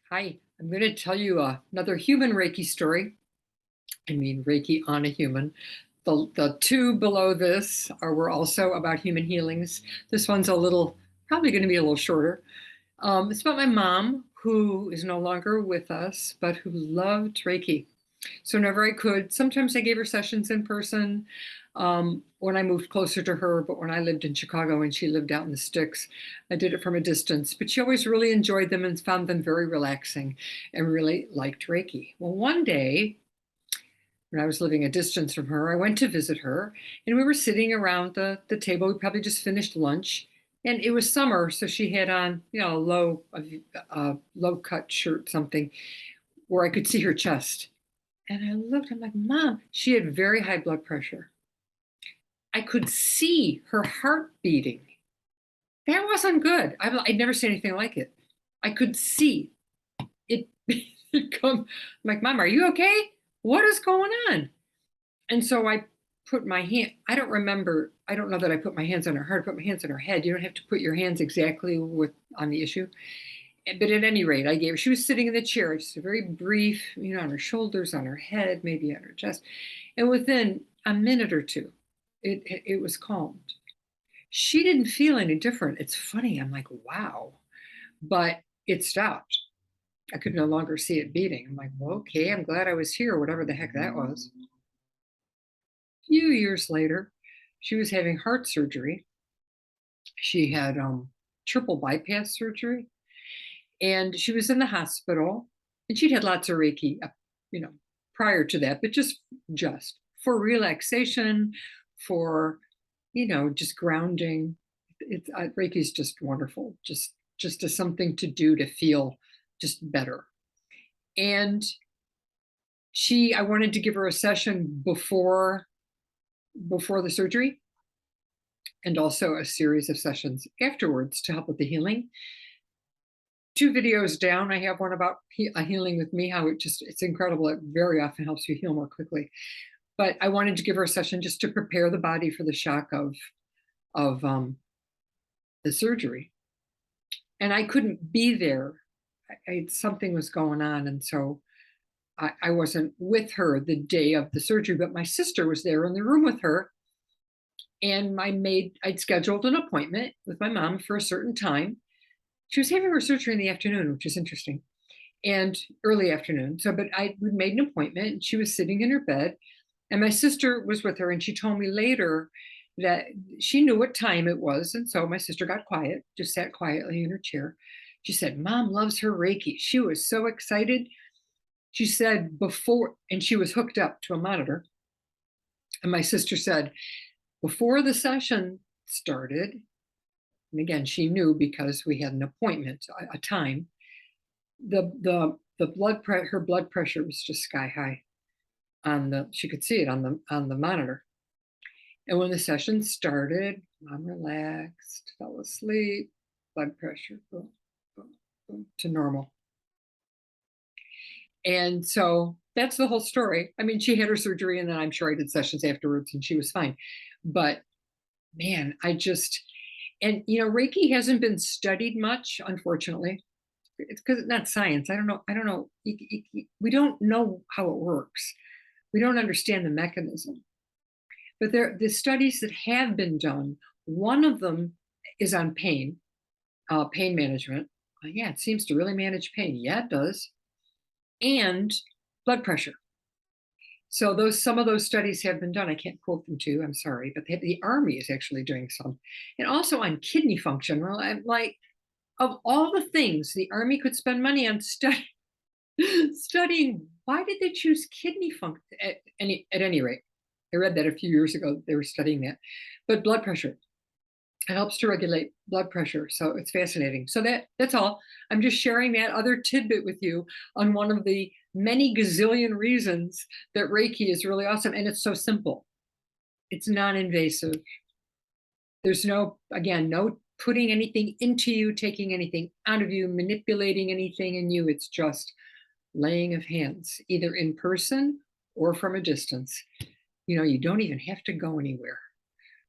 Hi, I'm going to tell you another human Reiki story. I mean, Reiki on a human. The two below this were also about human healings. This one's probably going to be a little shorter. It's about my mom, who is no longer with us, but who loved Reiki. So whenever I could, sometimes I gave her sessions in person when I moved closer to her. But when I lived in Chicago and she lived out in the sticks, I did it from a distance. But she always really enjoyed them and found them very relaxing and really liked Reiki. Well, one day when I was living a distance from her, I went to visit her and we were sitting around the table. We probably just finished lunch. And it was summer, so she had on, a low cut shirt, something where I could see her chest. And I looked, I'm like, Mom, she had very high blood pressure. I could see her heart beating. That wasn't good. I'd never seen anything like it. I could see it, it come. I'm like, Mom, are you okay? What is going on? And so I put my hand, I don't remember, I don't know that I put my hands on her heart, I put my hands on her head. You don't have to put your hands exactly on the issue. But at any rate, she was sitting in the chair, just a very brief, on her shoulders, on her head, maybe on her chest. And within a minute or two, it was calmed. She didn't feel any different. It's funny. I'm like, wow. But it stopped. I could no longer see it beating. I'm like, well, okay, I'm glad I was here, whatever the heck that was. A few years later, she was having heart surgery. She had triple bypass surgery, and she was in the hospital, and she'd had lots of Reiki, you know, prior to that, but just for relaxation, for just grounding. Reiki is just wonderful, just as something to do to feel just better. And I wanted to give her a session before the surgery, and also a series of sessions afterwards to help with the healing. Two videos down, I have one about healing with me, how it's incredible. It very often helps you heal more quickly. But I wanted to give her a session just to prepare the body for the shock of the surgery. And I couldn't be there. Something was going on. And so I wasn't with her the day of the surgery, but my sister was there in the room with her. And I'd scheduled an appointment with my mom for a certain time. She was having her surgery in the afternoon, which is interesting, and early afternoon. But we made an appointment, and she was sitting in her bed, and my sister was with her, and she told me later that she knew what time it was. And so my sister got quiet, just sat quietly in her chair. She said, Mom loves her Reiki. She was so excited. She said and she was hooked up to a monitor. And my sister said, before the session started, and again, she knew because we had an appointment, a time, the her blood pressure was just sky high. She could see it on the monitor. And when the session started, Mom relaxed, fell asleep, blood pressure boom, boom, boom, to normal. And so that's the whole story. I mean, she had her surgery, and then I'm sure I did sessions afterwards, and she was fine. But man, and Reiki hasn't been studied much, unfortunately. It's because it's not science. I don't know. We don't know how it works. We don't understand the mechanism. But the studies that have been done, one of them is on pain management. Yeah, it seems to really manage pain. Yeah, it does. And blood pressure. So some of those studies have been done. I can't quote them to you, I'm sorry, but the Army is actually doing some. And also on kidney function. Well, I'm like, of all the things the Army could spend money on studying, why did they choose kidney function at any rate? I read that a few years ago, they were studying that. But blood pressure, it helps to regulate blood pressure. So it's fascinating. So that's all. I'm just sharing that other tidbit with you on one of the many gazillion reasons that Reiki is really awesome. And it's so simple. It's non-invasive. There's no putting anything into you, taking anything out of you, manipulating anything in you. It's just laying of hands, either in person or from a distance. You don't even have to go anywhere.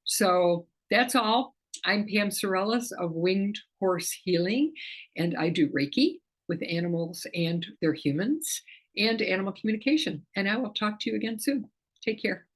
So that's all. I'm Pam Sorellis of Winged Horse Healing, and I do Reiki. with animals and their humans and animal communication. And I will talk to you again soon. Take care.